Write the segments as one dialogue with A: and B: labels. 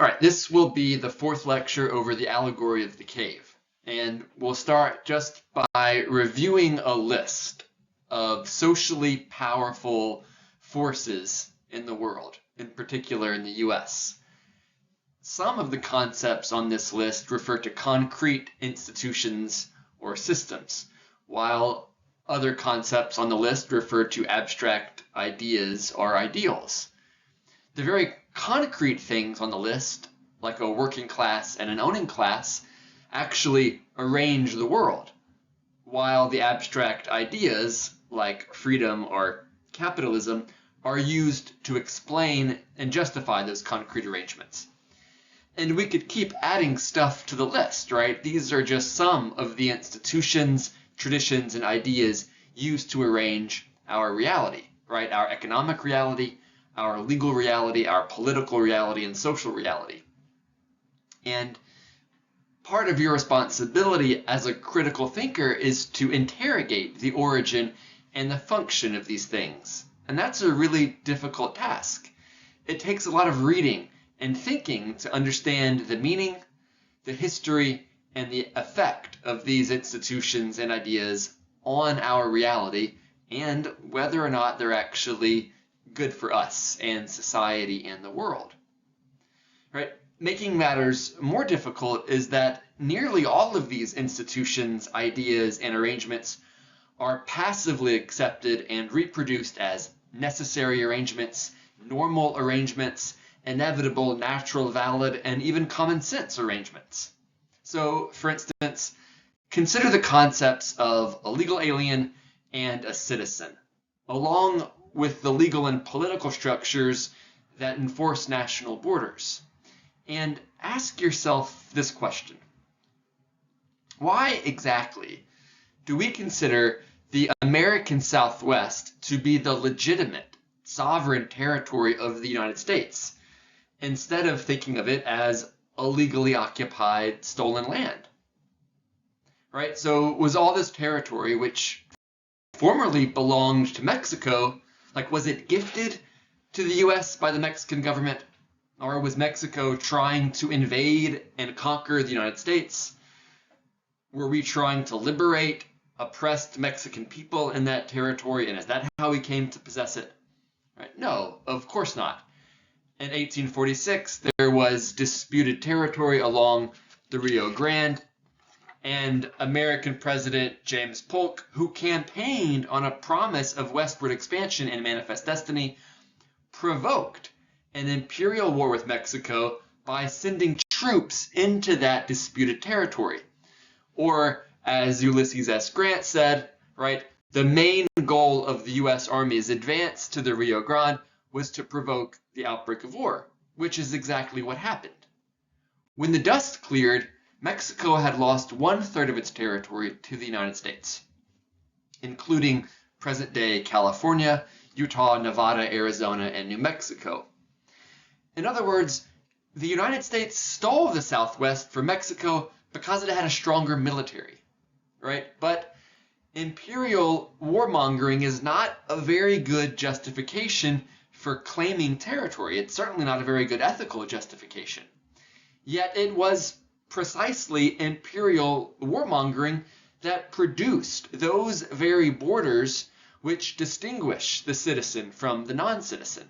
A: All right, this will be the fourth lecture over the allegory of the cave. And we'll start just by reviewing a list of socially powerful forces in the world, in particular in the US. Some of the concepts on this list refer to concrete institutions or systems, while other concepts on the list refer to abstract ideas or ideals. The very concrete things on the list, like a working class and an owning class, actually arrange the world, while the abstract ideas, like freedom or capitalism, are used to explain and justify those concrete arrangements. And we could keep adding stuff to the list, right? These are just some of the institutions, traditions, and ideas used to arrange our reality, right? Our economic reality, our legal reality, our political reality, and social reality. And part of your responsibility as a critical thinker is to interrogate the origin and the function of these things. And that's a really difficult task. It takes a lot of reading and thinking to understand the meaning, the history, and the effect of these institutions and ideas on our reality, and whether or not they're actually good for us and society and the world. Right? Making matters more difficult is that nearly all of these institutions, ideas, and arrangements are passively accepted and reproduced as necessary arrangements, normal arrangements, inevitable, natural, valid, and even common sense arrangements. So, for instance, consider the concepts of a legal alien and a citizen, along with the legal and political structures that enforce national borders. And ask yourself this question: why exactly do we consider the American Southwest to be the legitimate sovereign territory of the United States, instead of thinking of it as illegally occupied, stolen land? Right? So was all this territory, which formerly belonged to Mexico, was it gifted to the US by the Mexican government? Or was Mexico trying to invade and conquer the United States? Were we trying to liberate oppressed Mexican people in that territory, and is that how we came to possess it? Right? No, of course not. In 1846, there was disputed territory along the Rio Grande, and American President James Polk, who campaigned on a promise of westward expansion and manifest destiny, provoked an imperial war with Mexico by sending troops into that disputed territory. Or, as Ulysses S. Grant said, right, the main goal of the U.S. Army's advance to the Rio Grande was to provoke the outbreak of war, which is exactly what happened. When the dust cleared, Mexico had lost 1/3 of its territory to the United States, including present-day California, Utah, Nevada, Arizona, and New Mexico. In other words, the United States stole the Southwest from Mexico because it had a stronger military, right? But imperial warmongering is not a very good justification for claiming territory. It's certainly not a very good ethical justification. Yet it was precisely imperial warmongering that produced those very borders which distinguish the citizen from the non-citizen.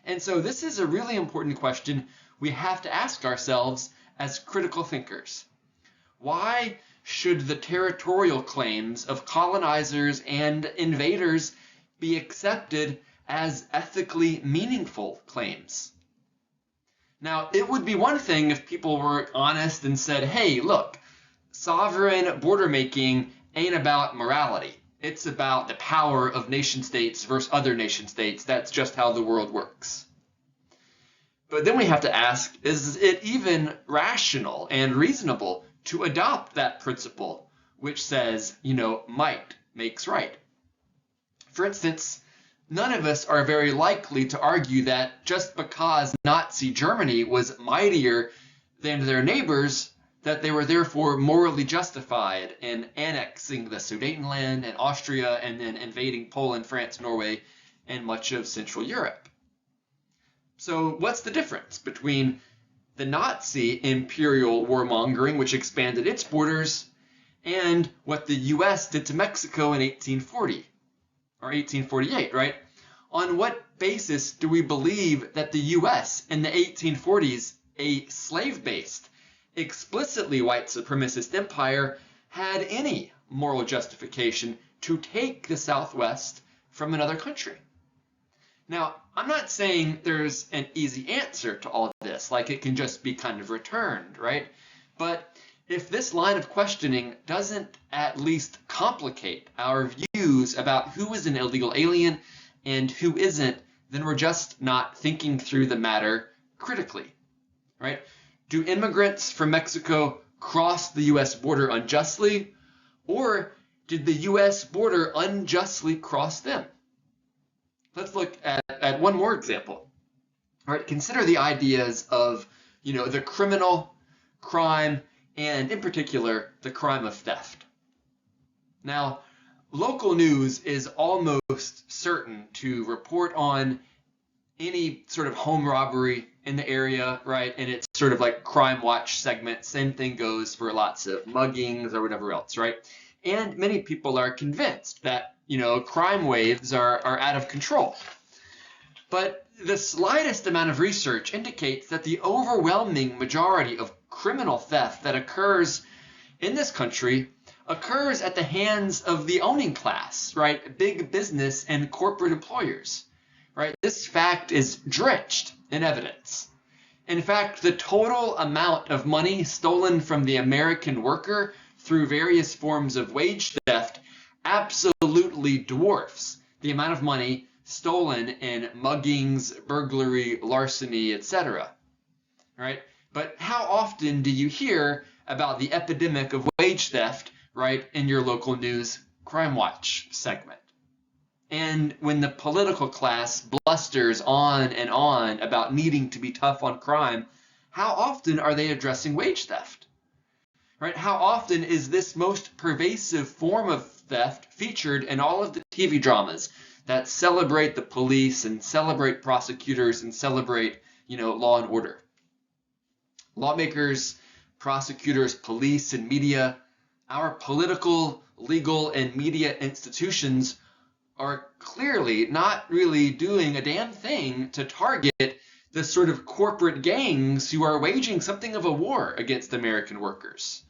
A: And so this is a really important question we have to ask ourselves as critical thinkers. Why should the territorial claims of colonizers and invaders be accepted as ethically meaningful claims? Now, it would be one thing if people were honest and said, hey, look, sovereign border making ain't about morality. It's about the power of nation states versus other nation states. That's just how the world works. But then we have to ask, is it even rational and reasonable to adopt that principle, which says, might makes right? For instance, none of us are very likely to argue that just because Nazi Germany was mightier than their neighbors, that they were therefore morally justified in annexing the Sudetenland and Austria and then invading Poland, France, Norway, and much of Central Europe. So what's the difference between the Nazi imperial warmongering, which expanded its borders, and what the U.S. did to Mexico in 1840 or 1848, right? On what basis do we believe that the U.S. in the 1840s, a slave-based, explicitly white supremacist empire, had any moral justification to take the Southwest from another country? Now, I'm not saying there's an easy answer to all of this, like it can just be kind of returned, right? But if this line of questioning doesn't at least complicate our views about who is an illegal alien and who isn't, then we're just not thinking through the matter critically, right? Do immigrants from Mexico cross the U.S. border unjustly, or did the U.S. border unjustly cross them? Let's look at one more example. All right, consider the ideas of, the criminal, crime, and in particular, the crime of theft. Now, local news is almost certain to report on any sort of home robbery in the area, right? And it's sort of like Crime Watch segment. Same thing goes for lots of muggings or whatever else, right? And many people are convinced that, crime waves are out of control. But the slightest amount of research indicates that the overwhelming majority of criminal theft that occurs in this country occurs at the hands of the owning class, right? Big business and corporate employers, right? This fact is drenched in evidence. In fact, the total amount of money stolen from the American worker through various forms of wage theft absolutely dwarfs the amount of money stolen in muggings, burglary, larceny, etc. Right? But how often do you hear about the epidemic of wage theft, right, in your local news Crime Watch segment? And when the political class blusters on and on about needing to be tough on crime, how often are they addressing wage theft? Right? How often is this most pervasive form of theft featured in all of the TV dramas that celebrate the police and celebrate prosecutors and celebrate, law and order? Lawmakers, prosecutors, police, and media, our political, legal, and media institutions are clearly not really doing a damn thing to target the sort of corporate gangs who are waging something of a war against American workers,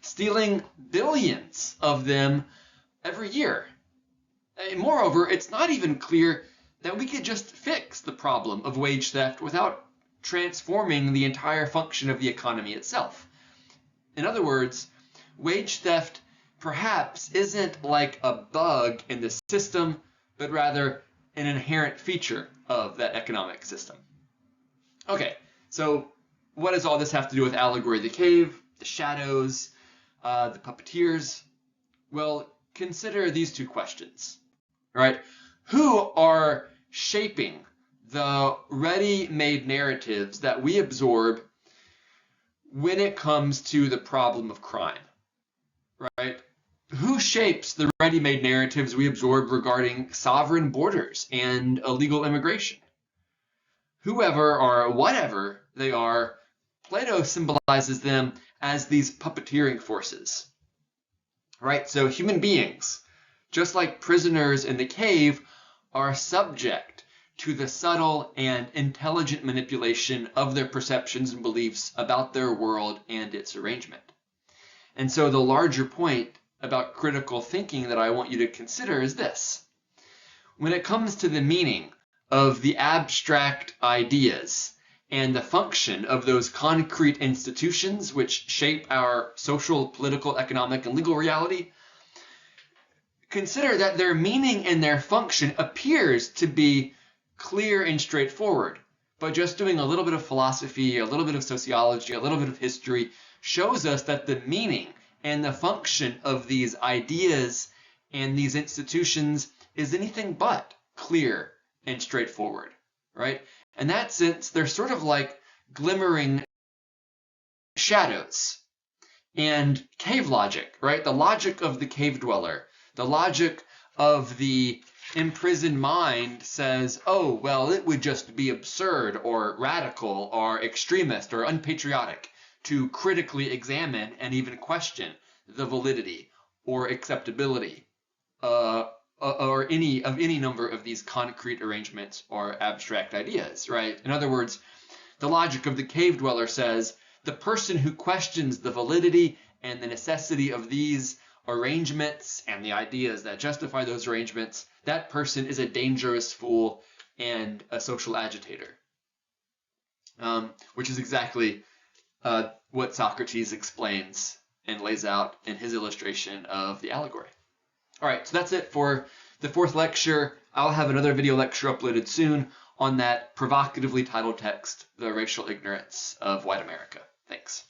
A: stealing billions of them every year. And moreover, it's not even clear that we could just fix the problem of wage theft without transforming the entire function of the economy itself. In other words, wage theft perhaps isn't like a bug in the system, but rather an inherent feature of that economic system. Okay, so what does all this have to do with Allegory of the Cave, the shadows, the puppeteers? Well, consider these two questions, right? Who are shaping the ready-made narratives that we absorb when it comes to the problem of crime, right? Who shapes the ready-made narratives we absorb regarding sovereign borders and illegal immigration? Whoever or whatever they are, Plato symbolizes them as these puppeteering forces, right? So human beings, just like prisoners in the cave, are subject to the subtle and intelligent manipulation of their perceptions and beliefs about their world and its arrangement. And so the larger point about critical thinking that I want you to consider is this. When it comes to the meaning of the abstract ideas and the function of those concrete institutions which shape our social, political, economic, and legal reality, consider that their meaning and their function appears to be clear and straightforward, but just doing a little bit of philosophy, a little bit of sociology, a little bit of history shows us that the meaning and the function of these ideas and these institutions is anything but clear and straightforward, right? In that sense, they're sort of like glimmering shadows. And cave logic, right? The logic of the cave dweller, the logic of the imprisoned mind says, oh, well, it would just be absurd or radical or extremist or unpatriotic to critically examine and even question the validity or acceptability or any number of these concrete arrangements or abstract ideas, right? In other words, the logic of the cave dweller says the person who questions the validity and the necessity of these arrangements and the ideas that justify those arrangements, that person is a dangerous fool and a social agitator, which is exactly what Socrates explains and lays out in his illustration of the allegory. All right, so that's it for the fourth lecture. I'll have another video lecture uploaded soon on that provocatively titled text, The Racial Ignorance of White America. Thanks.